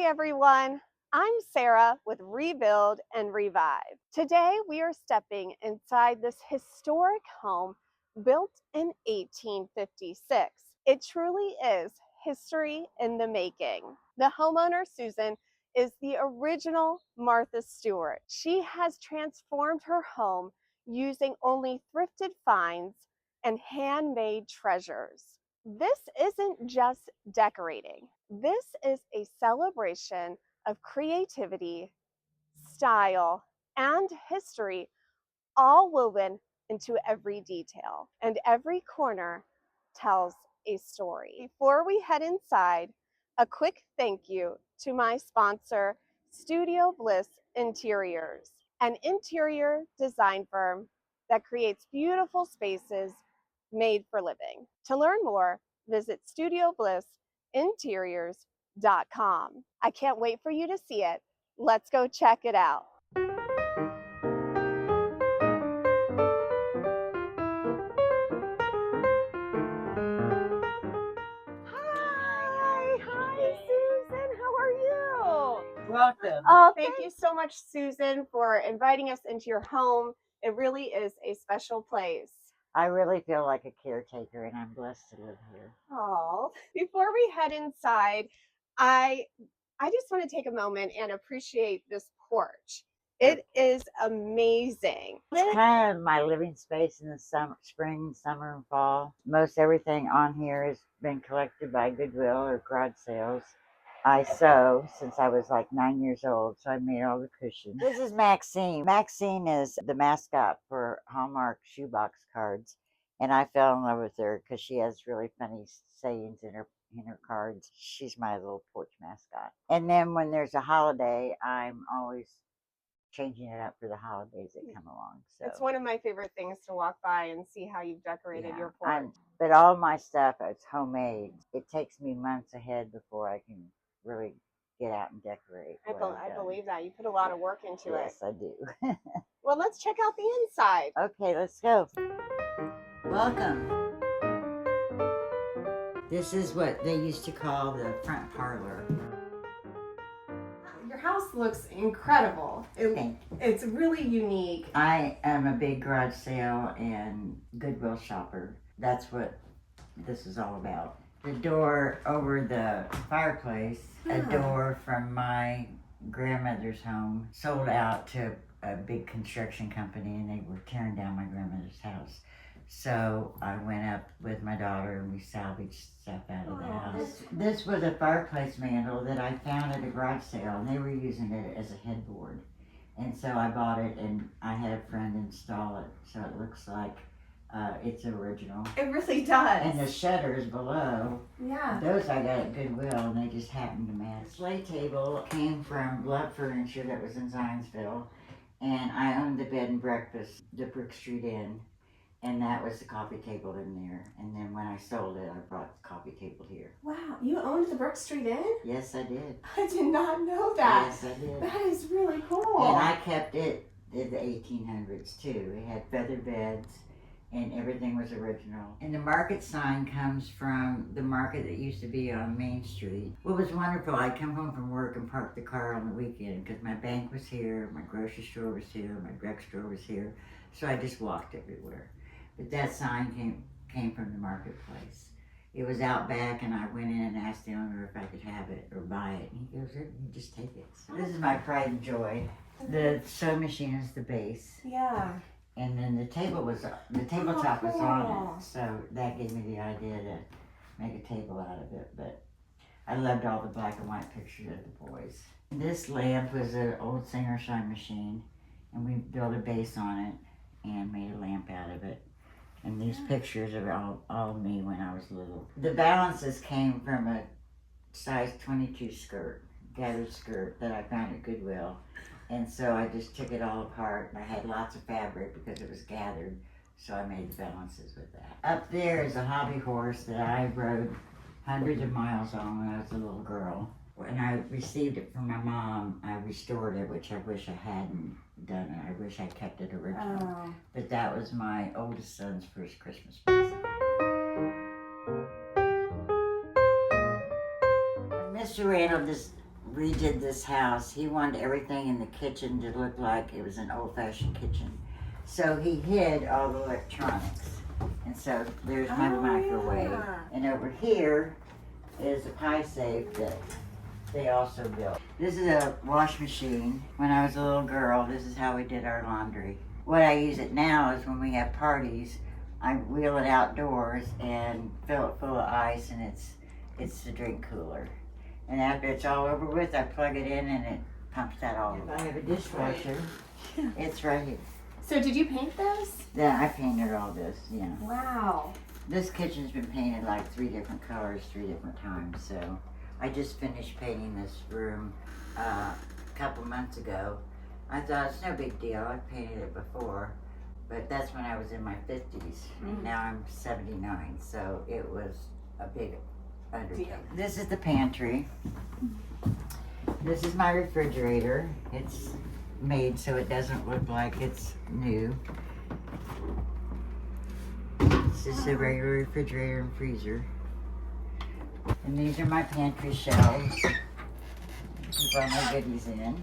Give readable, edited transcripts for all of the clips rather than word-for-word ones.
Hi everyone, I'm Sarah with Rebuild and Revive. Today we are stepping inside this historic home built in 1856. It truly is history in the making. The homeowner, Susan, is the original Martha Stewart. She has transformed her home using only thrifted finds and handmade treasures. This isn't just decorating. This is a celebration of creativity, style, and history, all woven into every detail, and every corner tells a story. Before we head inside, a quick thank you to my sponsor, Studio Bliss Interiors, an interior design firm that creates beautiful spaces made for living. To learn more, visit studioblissinteriors.com. I can't wait for you to see it. Let's go check it out. Hi, Susan. How are you? Welcome. Oh, thank you so much, Susan, for inviting us into your home. It really is a special place. I really feel like a caretaker, and I'm blessed to live here. Oh, before we head inside, I just want to take a moment and appreciate this porch. It is amazing. It's kind of my living space in the spring, summer, and fall. Most everything on here has been collected by Goodwill or garage sales. I sew since I was like 9 years old, so I made all the cushions. This is Maxine. Maxine is the mascot for Hallmark shoebox cards, and I fell in love with her because she has really funny sayings in her cards. She's my little porch mascot. And then when there's a holiday, I'm always changing it up for the holidays that come along. So it's one of my favorite things to walk by and see how you've decorated your porch. But all my stuff is homemade. It takes me months ahead before I can really get out and decorate. I believe that. You put a lot of work into it. Yes, I do. Well, let's check out the inside. Okay, let's go. Welcome. This is what they used to call the front parlor. Your house looks incredible. It's really unique. I am a big garage sale and Goodwill shopper. That's what this is all about. The door over the fireplace, a door from my grandmother's home, sold out to a big construction company, and they were tearing down my grandmother's house. So I went up with my daughter and we salvaged stuff out of the house. This was a fireplace mantle that I found at a garage sale, and they were using it as a headboard. And so I bought it, and I had a friend install it, so it looks like it's original. It really does. And the shutters below, yeah, those I got at Goodwill, and they just happened to match. The sleigh table came from Love Furniture that was in Zionsville, and I owned the bed and breakfast, the Brook Street Inn, and that was the coffee table in there. And then when I sold it, I brought the coffee table here. Wow, you owned the Brook Street Inn? Yes, I did. I did not know that. Yes, I did. That is really cool. And I kept it in the 1800s too. It had feather beds, and everything was original. And the market sign comes from the market that used to be on Main Street. What was wonderful, I'd come home from work and park the car on the weekend because my bank was here, my grocery store was here, my drugstore was here, so I just walked everywhere. But that sign came from the marketplace. It was out back, and I went in and asked the owner if I could have it or buy it, and he goes, "You just take it." So this is my pride and joy. The sewing machine is the base. Yeah. And then the tabletop was on it, so that gave me the idea to make a table out of it. But I loved all the black and white pictures of the boys. This lamp was an old Singer Shine machine, and we built a base on it and made a lamp out of it. And these pictures are all me when I was little. The balances came from a size 22 skirt, gathered skirt that I found at Goodwill. And so I just took it all apart. I had lots of fabric because it was gathered, so I made the balances with that. Up there is a hobby horse that I rode hundreds of miles on when I was a little girl. When I received it from my mom, I restored it, which I wish I hadn't done it. I wish I kept it original. Oh. But that was my oldest son's first Christmas present. Mr. Randall just redid this house, he wanted everything in the kitchen to look like it was an old-fashioned kitchen. So he hid all the electronics. And so there's my microwave. Yeah. And over here is a pie safe that they also built. This is a wash machine. When I was a little girl, this is how we did our laundry. What I use it now is when we have parties, I wheel it outdoors and fill it full of ice, and it's the drink cooler. And after it's all over with, I plug it in and it pumps that all over. I have a dishwasher. It's right here. So did you paint those? Yeah, I painted all this, yeah. Wow. This kitchen's been painted like 3 different colors, 3 different times, so I just finished painting this room a couple months ago. I thought it's no big deal, I've painted it before, but that's when I was in my 50s. Now I'm 79, so it was a big undertaking. This is the pantry. This is my refrigerator. It's made so it doesn't look like it's new. This is a regular refrigerator and freezer. And these are my pantry shelves. Keep all my goodies in.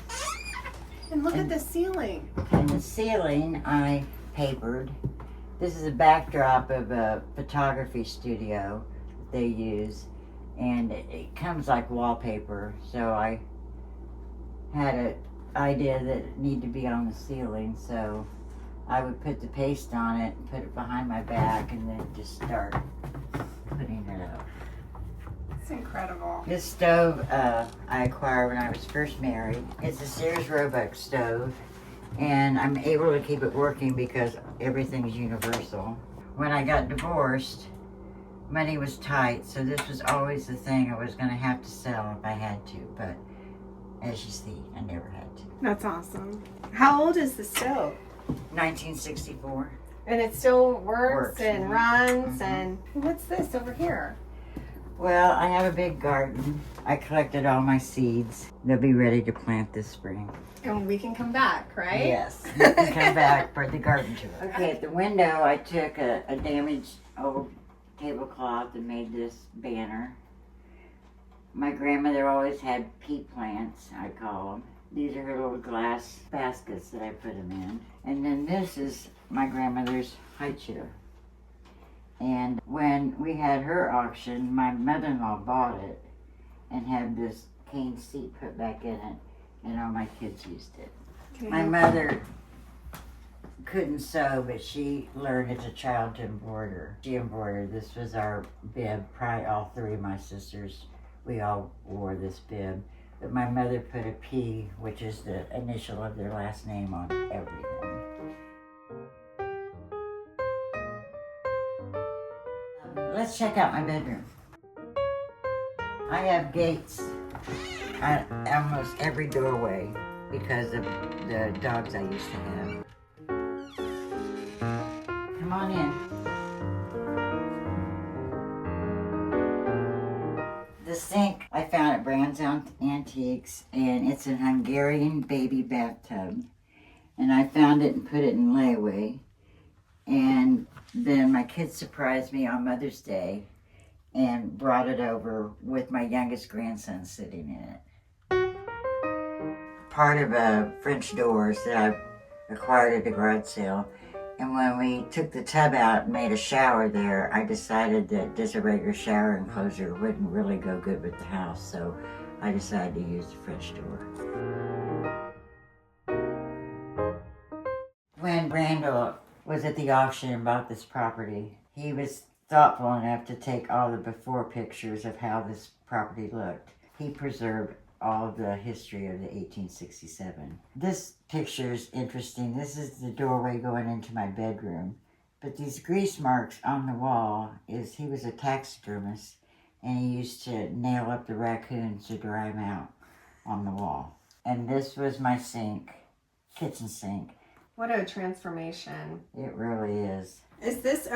And look at the ceiling. And the ceiling I papered. This is a backdrop of a photography studio that they use. And it comes like wallpaper. So I had an idea that it needed to be on the ceiling. So I would put the paste on it, put it behind my back, and then just start putting it up. It's incredible. This stove I acquired when I was first married. It's a Sears Roebuck stove, and I'm able to keep it working because everything's universal. When I got divorced, money was tight, so this was always the thing I was going to have to sell if I had to, but as you see, I never had to. That's awesome. How old is the stove? 1964. And it still works and Mhm. runs. Mhm. And what's this over here? Well, I have a big garden. I collected all my seeds. They'll be ready to plant this spring. And we can come back, right? Yes, you can come back for the garden tour. Okay, at the window, I took a damaged old tablecloth and made this banner. My grandmother always had pea plants, I call them. These are her little glass baskets that I put them in. And then this is my grandmother's high chair. And when we had her auction, my mother-in-law bought it and had this cane seat put back in it, and all my kids used it. Okay. My mother couldn't sew, but she learned as a child to embroider. She embroidered. This was our bib. Probably all 3 of my sisters, we all wore this bib. But my mother put a P, which is the initial of their last name, on everything. Let's check out my bedroom. I have gates at almost every doorway because of the dogs I used to have. Come on in. The sink I found at Brand's Antiques, and it's an Hungarian baby bathtub. And I found it and put it in layaway. And then my kids surprised me on Mother's Day and brought it over with my youngest grandson sitting in it. Part of a French doors that I acquired at the garage sale. And when we took the tub out and made a shower there, I decided that just a regular shower enclosure wouldn't really go good with the house. So I decided to use the French door. When Randall was at the auction and bought this property, he was thoughtful enough to take all the before pictures of how this property looked. He preserved all of the history of the 1867. This picture is interesting. This is the doorway going into my bedroom. But these grease marks on the wall is he was a taxidermist, and he used to nail up the raccoons to dry them out on the wall. And this was my sink, kitchen sink. What a transformation. It really is. Is this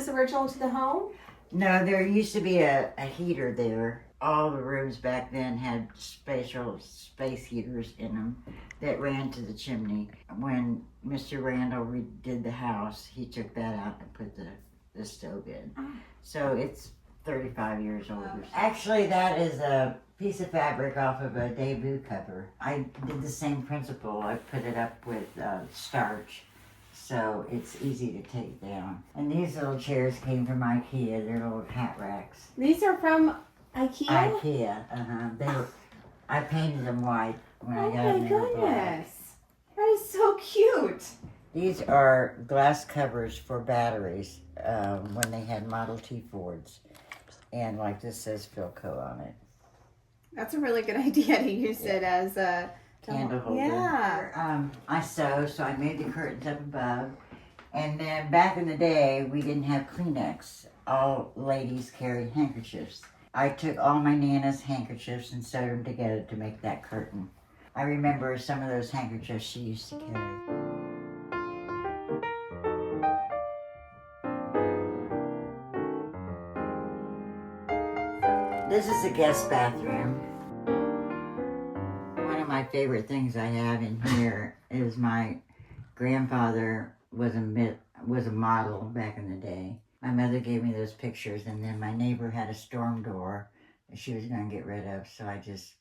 original to the home? No, there used to be a heater there. All the rooms back then had special space heaters in them that ran to the chimney. When Mr. Randall redid the house, he took that out and put the stove in. So it's 35 years old. Actually, that is a piece of fabric off of a debut cover. I did the same principle. I put it up with starch, so it's easy to take down. And these little chairs came from IKEA. They're little hat racks. These are from IKEA? IKEA, I painted them white when I got them. Oh my goodness. That is so cute. These are glass covers for batteries when they had Model T Fords. And like this says Philco on it. That's a really good idea to use it as a candle holder. Yeah. I sew, so I made the curtains up above. And then back in the day, we didn't have Kleenex. All ladies carried handkerchiefs. I took all my Nana's handkerchiefs and sewed them together to make that curtain. I remember some of those handkerchiefs she used to carry. This is a guest bathroom. One of my favorite things I have in here is my grandfather was a model back in the day. My mother gave me those pictures, and then my neighbor had a storm door that she was going to get rid of, so I just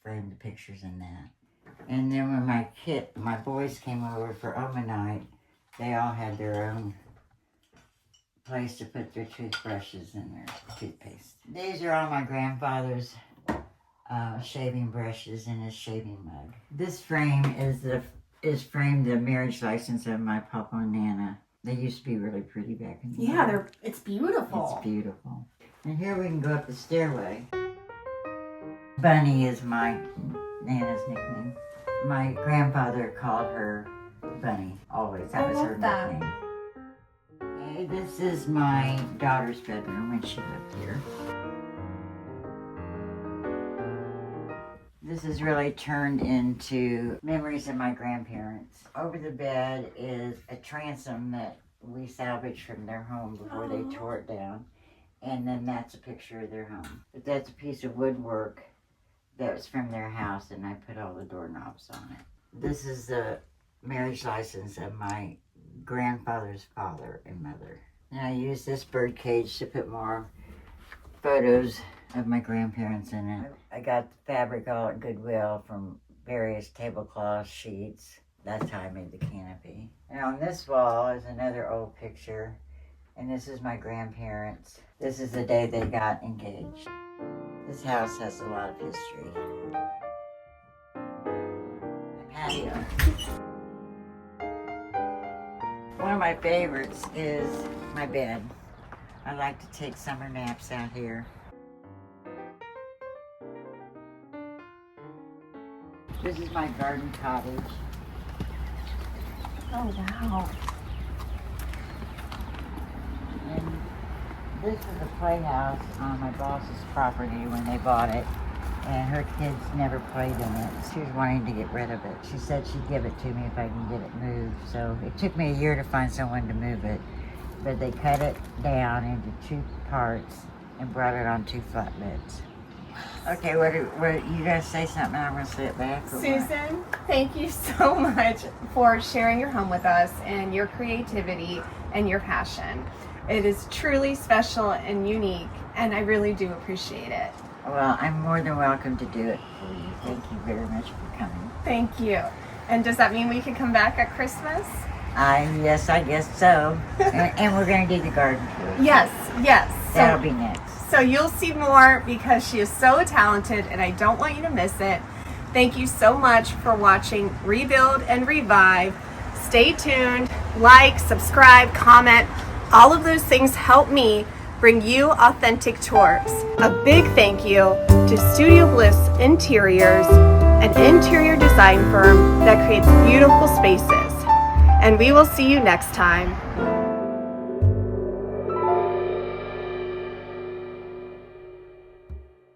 framed the pictures in that. And then when my boys came over for Oma night, they all had their own place to put their toothbrushes and their toothpaste. These are all my grandfather's shaving brushes and his shaving mug. This frame is framed the marriage license of my papa and nana. They used to be really pretty back in the day. Yeah, it's beautiful. It's beautiful. And here we can go up the stairway. Bunny is my nana's nickname. My grandfather called her Bunny, always. That was her nickname. Okay, this is my daughter's bedroom when she lived here. This is really turned into memories of my grandparents. Over the bed is a transom that we salvaged from their home before they tore it down. And then that's a picture of their home. But that's a piece of woodwork that was from their house, and I put all the doorknobs on it. This is the marriage license of my grandfather's father and mother. And I used this bird cage to put more photos of my grandparents in it. I got the fabric all at Goodwill from various tablecloth sheets. That's how I made the canopy. And on this wall is another old picture. And this is my grandparents. This is the day they got engaged. This house has a lot of history. My patio. One of my favorites is my bed. I like to take summer naps out here. This is my garden cottage. Oh, wow. And this is a playhouse on my boss's property when they bought it. And her kids never played in it. She was wanting to get rid of it. She said she'd give it to me if I can get it moved. So it took me a year to find someone to move it. But they cut it down into 2 parts and brought it on 2 flatbeds. Okay, what you gonna say something? I'm gonna say it back. Susan, thank you so much for sharing your home with us and your creativity and your passion. It is truly special and unique, and I really do appreciate it. Well, I'm more than welcome to do it for you. Thank you very much for coming. Thank you. And does that mean we can come back at Christmas? Yes, I guess so. and we're going to do the garden tour. Yes. That'll be next. So you'll see more because she is so talented and I don't want you to miss it. Thank you so much for watching Rebuild and Revive. Stay tuned, like, subscribe, comment. All of those things help me bring you authentic tours. A big thank you to Studio Bliss Interiors, an interior design firm that creates beautiful spaces. And we will see you next time.